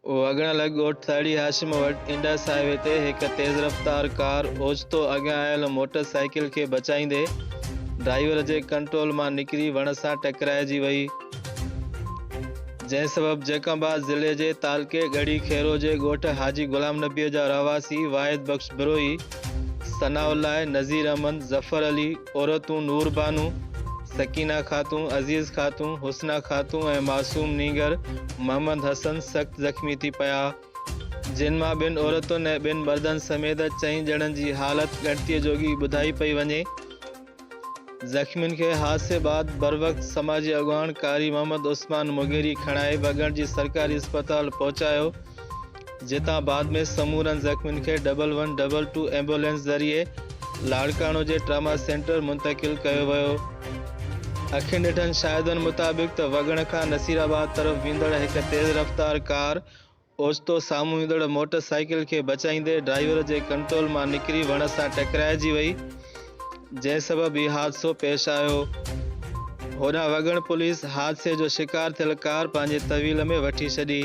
वगण ॻोठ थाड़ी हाशिम वटि Indus highway ते हिकु तेज़ रफ़्तार कार ओचितो अॻियां आयल मोटरसाइकिल खे बचाईंदे ड्राइवर जे कंट्रोल मां निकिरी वण सां टकराइजी वई, जंहिं सबबि जैकबाद ज़िले जे तालके गढ़ी खेरो जे ॻोठ हाजी गुलाम नबीअ जा रवासी वाहिद बख्श बिरोही, सनाउल्लाह, नज़ीर अहमद, ज़फ़र अली, औरतूं नूर बानू, सकीना खातून, अज़ीज़ खातून, हुस्ना खातून ऐं मासूम नीगर मोहम्मद हसन सख़्त ज़ख़्मी थी पिया, जिन मां ॿिनि औरतुनि ऐं ॿिनि मर्दनि समेत 4 ॼणनि जी हालत ॻणतीअ जोगी ॿुधाई पई वञे। ज़ख़्मियुनि खे हादसे बाद बरवक़्त समाजी अॻवान कारी मोहम्मद उस्मान मुगेरी खणाए वगण जी सरकारी अस्पताल पहुचायो, जितां बाद में समूरनि ज़ख़्मियुनि खे 1122 एम्बुलेंस ज़रिए लाड़काणो जे ट्रामा सेंटर मुंतक़िल कयो वियो। अखियुनि ॾिठनि शाहिदनि मुताबिक़ त वगण खां नसीराबाद तरफ़ वेंदड़ हिकु तेज़ रफ़्तार कार ओचितो साम्हूं ईंदड़ मोटरसाइकिल खे बचाईंदे ड्राइवर जे कंट्रोल मां निकिरी वण सां टकराइजी वई, जंहिं सबबि इहो हादसो पेश आयो। होॾां वगण पुलिस हादसे जो शिकार थियल कार पंहिंजे तहवील में वठी छॾी।